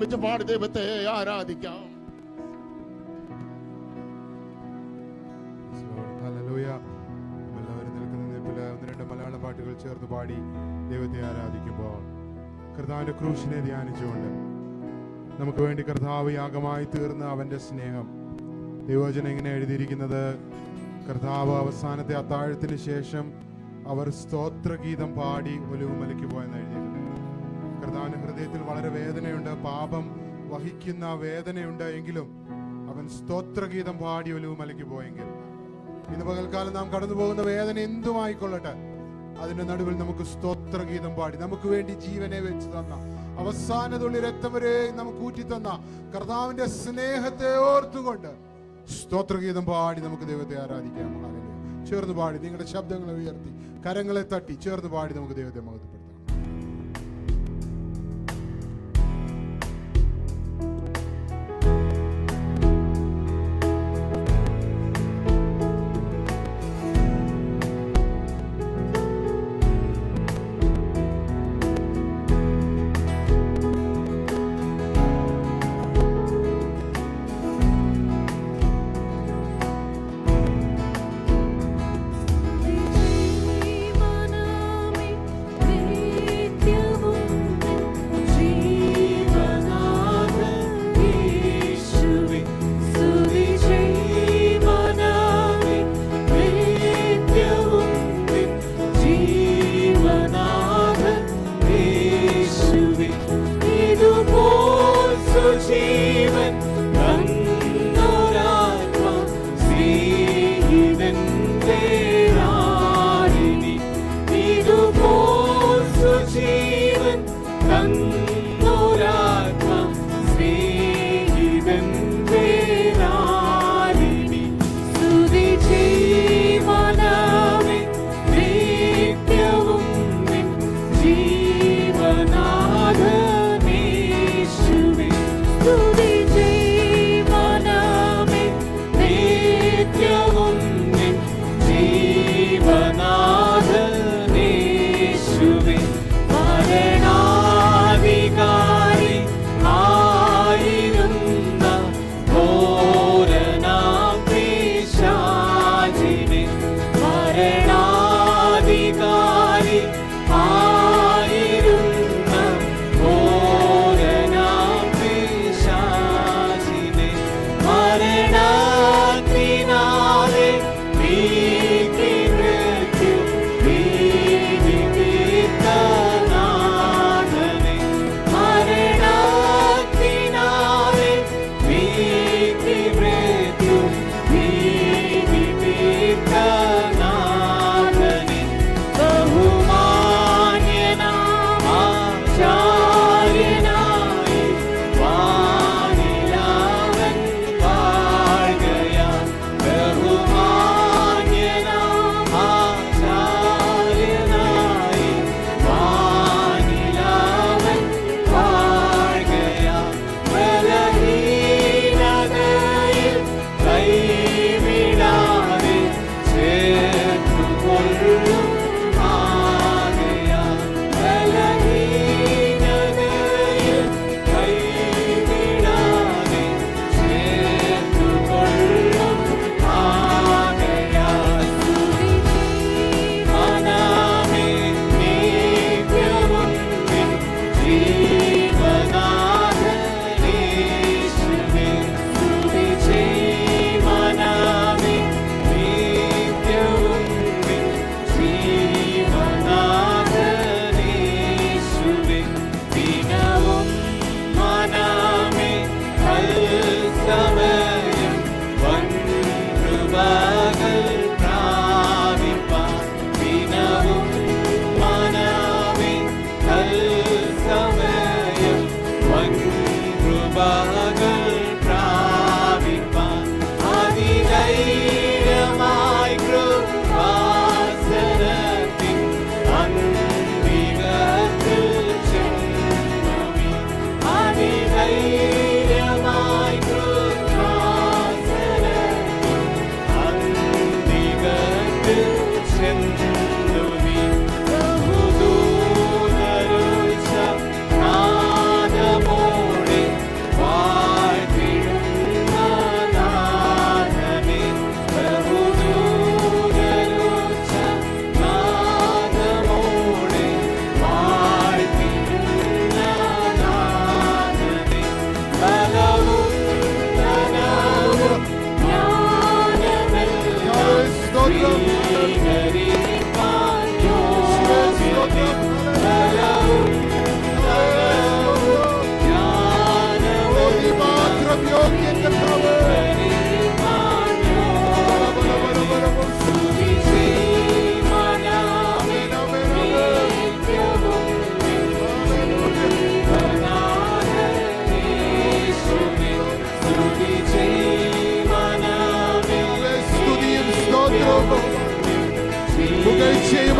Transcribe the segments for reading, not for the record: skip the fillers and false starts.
പാടി ദൈവത്തെ ആരാധിക്കാം. എല്ലാവരും നിൽക്കുന്ന നിൽപ്പിൽ ഒന്ന് രണ്ട് മലയാള പാട്ടുകൾ ചേർന്ന് പാടി ദൈവത്തെ ആരാധിക്കുമ്പോൾ കർത്താവിന്റെ ക്രൂശിനെ ധ്യാനിച്ചുകൊണ്ട് നമുക്ക് വേണ്ടി കർത്താവ് യാഗമായി തീർന്ന അവന്റെ സ്നേഹം. ദൈവവചനം ഇങ്ങനെ എഴുതിയിരിക്കുന്നത്, കർത്താവ് അവസാനത്തെ അത്താഴത്തിന് ശേഷം അവർ സ്തോത്രഗീതം പാടി ഒലിവുമലയ്ക്ക് പോയെന്ന് എഴുതിയിട്ടുണ്ട്. കർത്താവിന്റെ ഹൃദയത്തിൽ വളരെ വേദനയുണ്ട്, പാപം വഹിക്കുന്ന വേദനയുണ്ട്. എങ്കിലും അവൻ സ്തോത്രഗീതം പാടി ഒലിവുമലയ്ക്ക് പോയെങ്കിൽ ഇന്ന് പകൽക്കാലം നാം കടന്നു പോകുന്ന വേദന എന്തുമായിക്കൊള്ളട്ടെ, അതിന്റെ നടുവിൽ നമുക്ക് സ്തോത്രഗീതം പാടി നമുക്ക് വേണ്ടി ജീവനെ വെച്ച് തന്ന, അവസാന തുള്ളി രക്തം വരെ നമുക്ക് ഊറ്റിത്തന്ന കർത്താവിന്റെ സ്നേഹത്തെ ഓർത്തുകൊണ്ട് സ്തോത്രഗീതം പാടി നമുക്ക് ദൈവത്തെ ആരാധിക്കാം. ചേർന്ന് പാടി നിങ്ങളുടെ ശബ്ദങ്ങളെ ഉയർത്തി കരങ്ങളെ തട്ടി ചേർന്ന് പാടി നമുക്ക് ദൈവത്തെ മഹത്വപ്പെടുത്താം.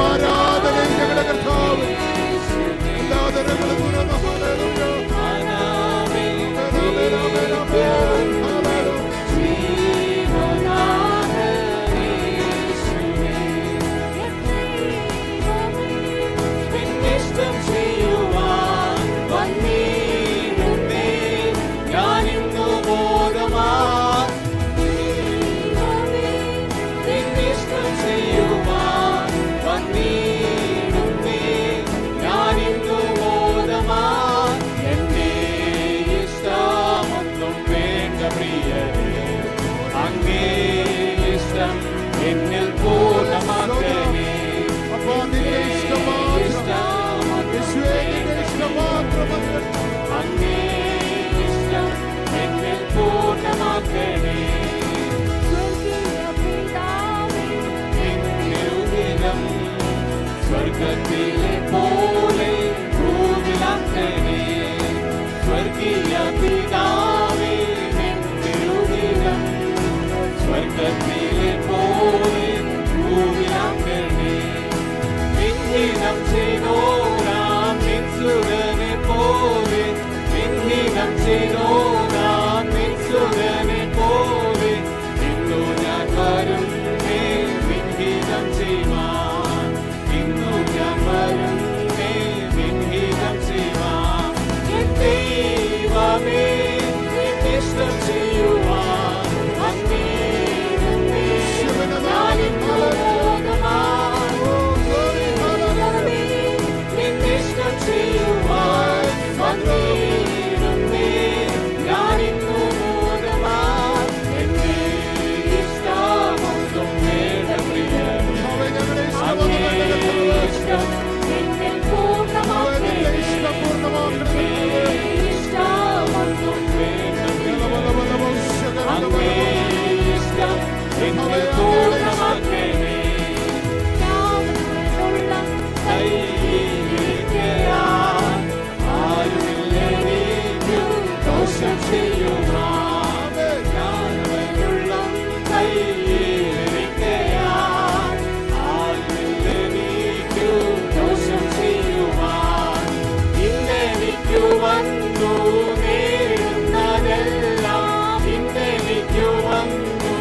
ആരാധനയും ഞങ്ങളുടെ കർത്താവ് സ്വർഗത്തിലെ പോലെ ഭൂമിലാക്കണേ സ്വർഗീയ പിതാവേ നിന്നിരുദിനം സ്വർഗത്തിലെ പോലെ ഭൂമിലാക്കണേ നിന്നിനം ചെയ്തോരാം നിൻസുരനെ പോലെ നിന്നിനം ചെയ്തോരാം നിൻസുരനെ പോലെ ഇന്നു ഞാൻ വരും നിന്നിനം ചെയ്യുവാൻ ഇന്നു ഞാൻ വരും നിന്നിനം ചെയ്യുവാൻ എൻ ദൈവമേ നിന്നിഷ്ടം ചെയ്യുവാൻ അങ്ങേരുന്നേ ഞാനിന്നു മോദമാൻ നിന്നിഷ്ടം ചെയ്യുവാൻ അങ്ങേരുന്നേ ഞാനിന്നു മോദമാൻ എന്റെ ഇഷ്ടമൊന്നും വേണ്ട പ്രിയനേ ഇഷ്ടം എന്നിൽ പൂർണ്ണമാക്കണേ ഇഷ്ടമൊന്നും വേണ്ട അങ്ങേ ഇഷ്ടം എന്നിൽ പൂർണ്ണമാക്കണേ കൈയിരിക്കാൻ ആരുമില്ലെനിക്കു ദോഷം ചെയ്യുവാൻ ഞാനവനുള്ള കൈയിരിക്കാൻ ആരുമില്ലെനിക്കു ദോഷം ചെയ്യുവാൻ ഇന്നെനിക്കു വന്നു നേരിടുന്നതെല്ലാം ഇന്നെനിക്കു വന്നു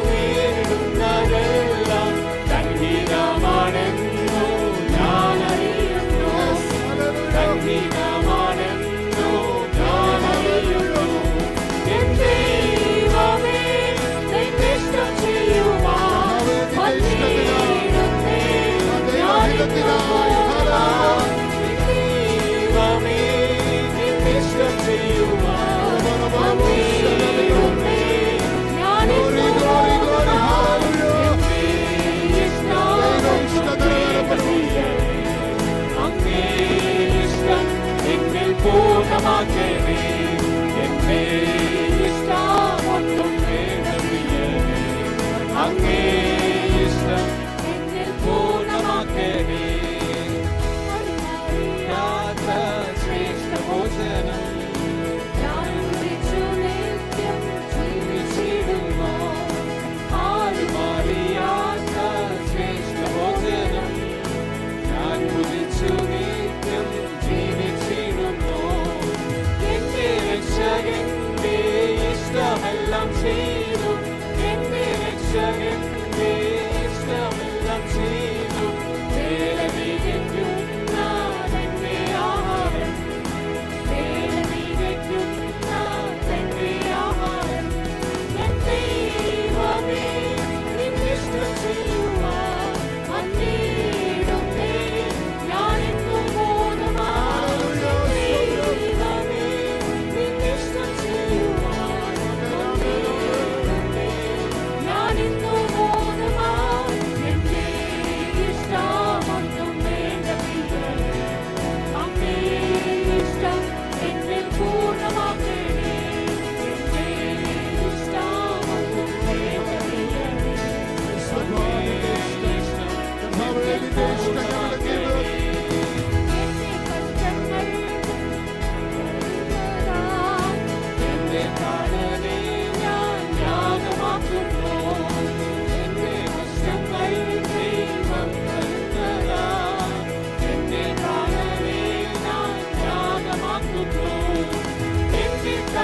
നേരിടുന്നതെല്ലാം സംഗീതമാണെന്നു ഞാനറിയുന്നു സംഗീതമാണെന്നു ഞാനറിയുന്നു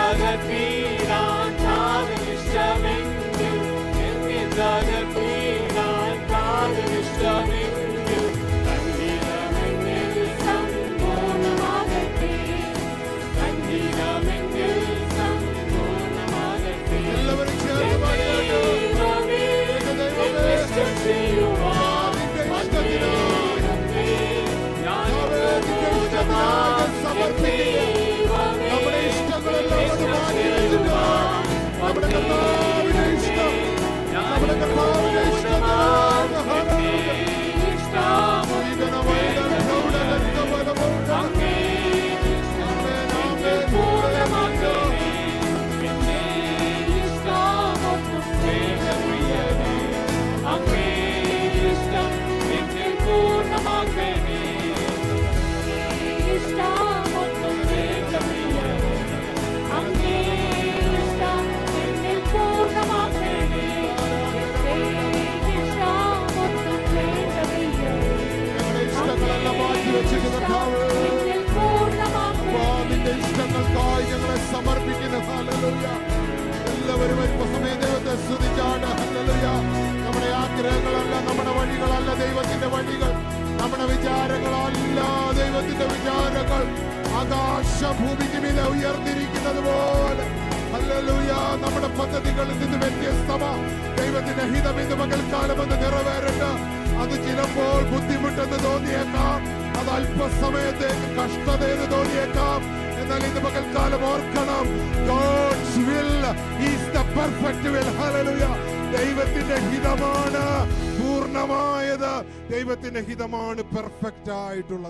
തകർത്തിടാൻ താതനിഷ്ടമെങ്കിൽ, എന്നെ തകർത്തിടാൻ താതനിഷ്ടമെങ്കിൽ, തന്നിടമെങ്കിൽ സമ്പൂർണ്ണമാകട്ടെ, തന്നിടമെങ്കിൽ സമ്പൂർണ്ണമാകട്ടെ. എല്ലാവരും ചേർന്ന് പാടിയാട്ടെ. ദൈവമേ, എന്നെ ഇഷ്ടം ചെയ്യുവാൻ നമ്മുടെ ഇഷ്ടങ്ങളെല്ലാം അത് മാറ്റി വെച്ചിട്ട് നമ്മുടെ കർത്താവിന്റെ ഇഷ്ടം, നമ്മുടെ കർത്താവിന്റെ ഇഷ്ടങ്ങൾക്കായി ഞങ്ങളെ സമർപ്പിക്കുന്ന ഹല്ലേലൂയ. എല്ലാവരും സമയം ദൈവത്തെ സ്തുതിച്ചാണ്. ഹല്ലേലൂയ. നമ്മുടെ ആഗ്രഹങ്ങളല്ല, നമ്മുടെ വഴികളല്ല ദൈവത്തിന്റെ വഴികൾ, നമ്മുടെ വിചാരങ്ങളല്ല ദൈവത്തിന്റെ വിചാരങ്ങൾ. ആകാശഭൂമിക്ക് മീതെ ഉയർന്നിരിക്കുന്നത് പോലെ ഹല്ലേലൂയ, നമ്മുടെ പദ്ധതികളിൽ നിന്ന് വ്യത്യസ്തമാ ദൈവത്തിന്റെ ഹിതം ഇന്ന് പകൽക്കാലം എന്ന് നിറവേറട്ടെ. അത് ചിലപ്പോൾ ബുദ്ധിമുട്ടെന്ന് തോന്നിയേക്കാം, അത് അല്പസമയത്തേക്ക് കഷ്ടതയെന്ന് തോന്നിയേക്കാം. എന്നാൽ ഇന്ന് പകൽക്കാലം ഓർക്കണം, God's will is the perfect will. Hallelujah. ദൈവത്തിന്റെ ഹിതമാണ് പൂർണ്ണമായത്, ദൈവത്തിന്റെ ഹിതമാണ് പെർഫെക്റ്റ് ആയിട്ടുള്ളത്.